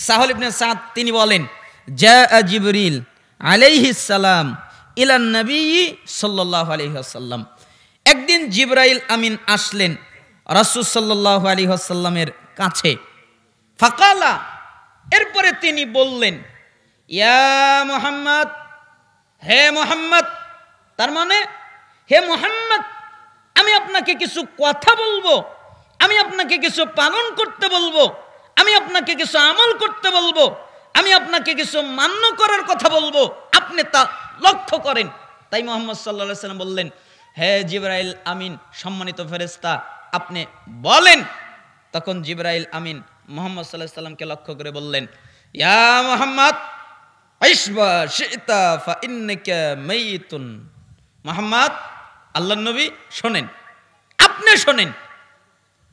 সাহল ইবনে সাদ তিনি বলেন, জাআ জিবরিল আলাইহিস সালাম ইলান নবী সাল্লাল্লাহু আলাইহি ওয়াসাল্লাম, একদিন জিবরাইল আমিন আসলেন রাসূল সাল্লাল্লাহু আলাইহি ওয়াসাল্লামের কাছে। ফাকালা, এরপরে তিনি বললেন, ইয়া মুহাম্মদ, হে মুহাম্মদ, তার মানে হে মুহাম্মদ, আমি আপনাকে কিছু কথা বলবো, আমি আপনাকে কিছু পালন করতে বলবো, আমি আপনাকে কিছু আমল করতে বলবো, আমি আপনাকে কিছু মান্য করার কথা বলবো, আপনি তা লক্ষ্য করেন। তাই মুহাম্মদ সাল্লাল্লাহু আলাইহি ওয়াসাল্লাম বললেন, হে জিবরাইল আমিন, সম্মানিত ফেরেশতা, আপনি বলেন। তখন জিবরাইল আমিন মুহাম্মদ সাল্লাল্লাহু আলাইহি ওয়াসাল্লামকে লক্ষ্য করে বললেন, ইয়া মুহাম্মদ আইশবা শিতা ফা ইন্নাকা মাইতুন। মুহাম্মদ, আল্লাহর নবী শোনেন, আপনি শোনেন,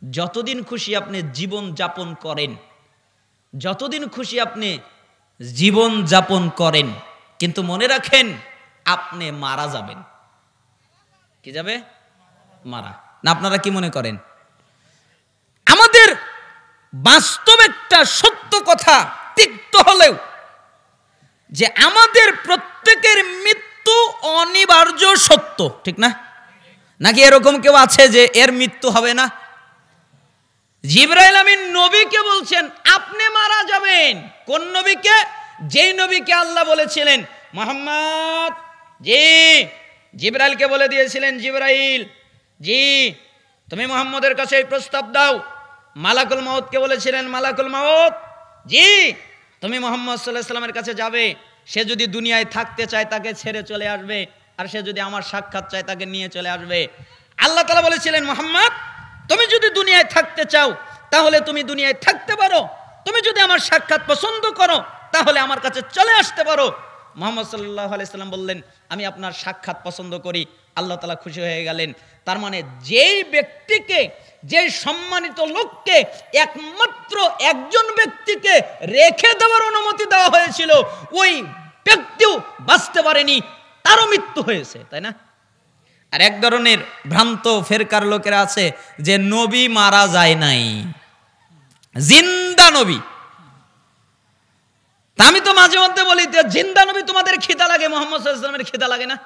যতদিন খুশি আপনি জীবন যাপন করেন, যতদিন খুশি আপনি জীবন যাপন করেন, কিন্তু মনে রাখেন আপনি মারা যাবেন। কি যাবে? মারা। না আপনারা কি মনে করেন? আমাদের বাস্তব একটা সত্য কথা, তিক্ত হলেও, যে আমাদের প্রত্যেকের মৃত্যু অনিবার্য সত্য, ঠিক না? নাকি এরকম কেউ আছে যে এর মৃত্যু হবে না? জিবরাইল আমিন নবীকে বলছেন আপনি মারা যাবেন। কোন নবীকে? যেই নবীকে আল্লাহ বলেছিলেন মুহাম্মদ, জি, জিবরাইলকে বলে দিয়েছিলেন, জিবরাইল, জি, তুমি মুহাম্মদের কাছে এই প্রস্তাব দাও। মালাকুল মাউতকে বলেছিলেন, মালাকুল মাউত, জি, তুমি মুহাম্মদ সাল্লাল্লাহু আলাইহি ওয়াসাল্লামের কাছে যাবে। সে যদি দুনিয়ায় থাকতে চায় তাকে ছেড়ে চলে আসবে, আর সে যদি আমার সাক্ষাৎ চায় তাকে নিয়ে চলে আসবে। আল্লাহ তাআলা বলেছিলেন, মুহাম্মদ, তুমি যদি দুনিয়ায় থাকতে চাও তাহলে তুমি দুনিয়ায় থাকতে পারো, তুমি যদি আমার সাক্ষাৎ পছন্দ করো তাহলে আমার কাছে চলে আসতে পারো। মুহাম্মদ সাল্লাল্লাহু আলাইহি ওয়াসাল্লাম বললেন, আমি আপনার সাক্ষাৎ পছন্দ করি। আল্লাহ তাআলা খুশি হয়ে গেলেন। তার মানে যেই ব্যক্তিকে, যেই সম্মানিত লোককে একমাত্র একজন ব্যক্তিকে রেখে দেওয়ার অনুমতি দেওয়া হয়েছিল, ওই ব্যক্তিও বাঁচতে পারেনি, তারও মৃত্যু হয়েছে, তাই না? আর এক ধরনের ভ্রান্ত ফেরকার লোকেরা আছে যে নবী মারা যায় নাই, জিন্দা নবী। তা আমি তো মাঝে মধ্যে বলি, জিন্দা নবী তোমাদের খিদা লাগে, মুহাম্মদ সাল্লাল্লাহু আলাইহি ওয়াসাল্লামের খিদা লাগে না?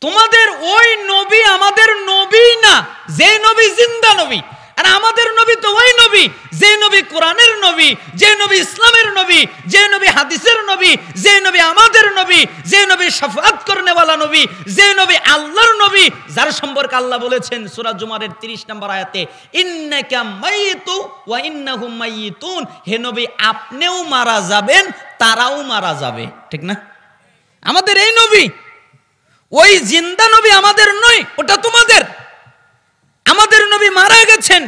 তোমাদের ওই নবী আমাদের নবী না, যে নবী জিন্দা নবী। আর আমাদের নবী তো ওই নবী, যে নবী কোরআনের নবী, যে নবী ইসলামের নবী, যে নবী হাদিসের নবী, যে নবী আমাদের নবী, যে নবী শাফাআত করনেওয়ালা নবী, যে নবী আল্লাহর নবী, যার সম্পর্কে আল্লাহ বলেছেন সূরা জুমারের 30 নম্বর আয়াতে, ইন্নাকা মাইতু ওয়া ইন্নাহুম মাইতুন, হে নবী আপনিও মারা যাবেন, তারাও মারা যাবে, ঠিক না? আমাদের এই নবী, ওই জিন্দা নবী আমাদের নয়, ওটা তোমাদের। আমাদের নবী মারা গেছেন,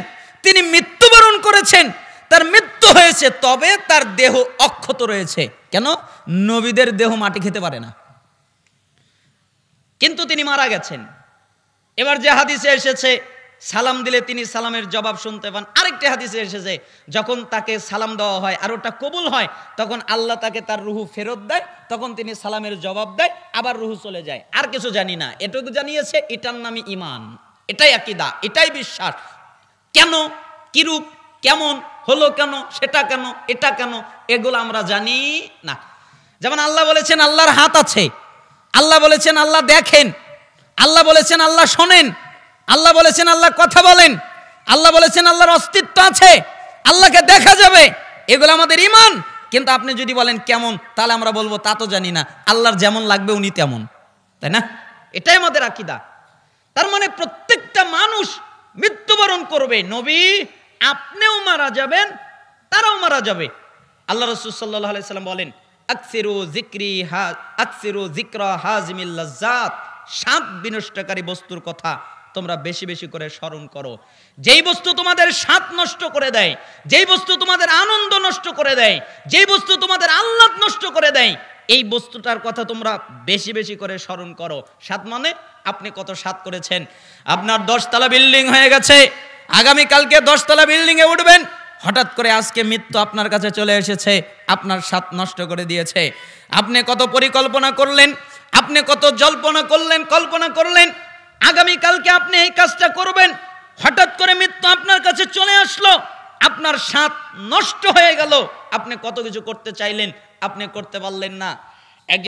তিনি মৃত্যুবরণ করেছেন, তার মৃত্যু হয়েছে, তবে তার দেহ অক্ষত রয়েছে। কেন? নবীদের দেহ মাটি খেতে পারে না, কিন্তু তিনি মারা গেছেন। এবার যে হাদিসে এসেছে সালাম দিলে তিনি সালামের জবাব শুনতে পান, আরেকটি হাদিসে এসেছে যখন তাকে সালাম দেওয়া হয় আর ওটা কবুল হয়, তখন আল্লাহ তাকে তার রুহু ফেরত দেয়, তখন তিনি সালামের জবাব দেয়, আবার রুহু চলে যায়। আর কিছু জানি না, এটুকু জানিয়েছে, এটার নামই ঈমান, এটাই আকীদা, এটাই বিশ্বাস। কেন, কিরূপ, কেমন হলো, কেন, সেটা কেন, এটা কেন, এগুলো আমরা জানি না। যেমন আল্লাহ বলেছেন আল্লাহর হাত আছে, আল্লাহ বলেছেন আল্লাহ দেখেন, আল্লাহ বলেছেন আল্লাহ শোনেন, আল্লাহ বলেছেন আল্লাহ কথা বলেন, আল্লাহ বলেছেন আল্লাহর অস্তিত্ব আছে, আল্লাহকে দেখা যাবে, এগুলো আমাদের ঈমান। কিন্তু আপনি যদি বলেন কেমন, তাহলে আমরা বলবো তা তো জানি না, আল্লাহর যেমন লাগবে উনি তেমন, তাই না? এটাই আমাদের আকীদা। তার মানে প্রত্যেকটা মানুষ মৃত্যুবরণ করবে, নবী আপনিও মারা যাবেন, তারাও মারা যাবে। আল্লাহ রাসূল সাল্লাল্লাহু আলাইহি সাল্লাম বলেন, আকসিরু যিকরা হাজিমিল লাজ্জাত, স্বাদ বিনষ্টকারী বস্তুর কথা তোমরা বেশি বেশি করে স্মরণ করো। যেই বস্তু তোমাদের স্বাদ নষ্ট করে দেয়, যেই বস্তু তোমাদের আনন্দ নষ্ট করে দেয়, যেই বস্তু তোমাদের আহ্লাদ নষ্ট করে দেয়, এই বস্তুটার কথা তোমরা বেশি বেশি করে স্মরণ করো। স্বাদ মানে আপনি কত স্বাদ করেছেন। আপনার 10 তলা বিল্ডিং হয়ে গেছে, আগামীকালকে 10 তলা বিল্ডিংয়ে উঠবেন, হঠাৎ করে আজকে মৃত্যু আপনার কাছে চলে এসেছে, আপনার স্বাদ নষ্ট করে দিয়েছে। আপনি কত পরিকল্পনা করলেন, আপনি কত জল্পনা করলেন, কল্পনা করলেন, আগামীকালকে আপনি এই কাজটা করবেন, হঠাৎ করে মৃত্যু আপনার কাছে চলে আসলো, আপনার স্বাদ নষ্ট হয়ে গেল, আপনি কত কিছু করতে চাইলেন, আপনি করতে পারলেন না।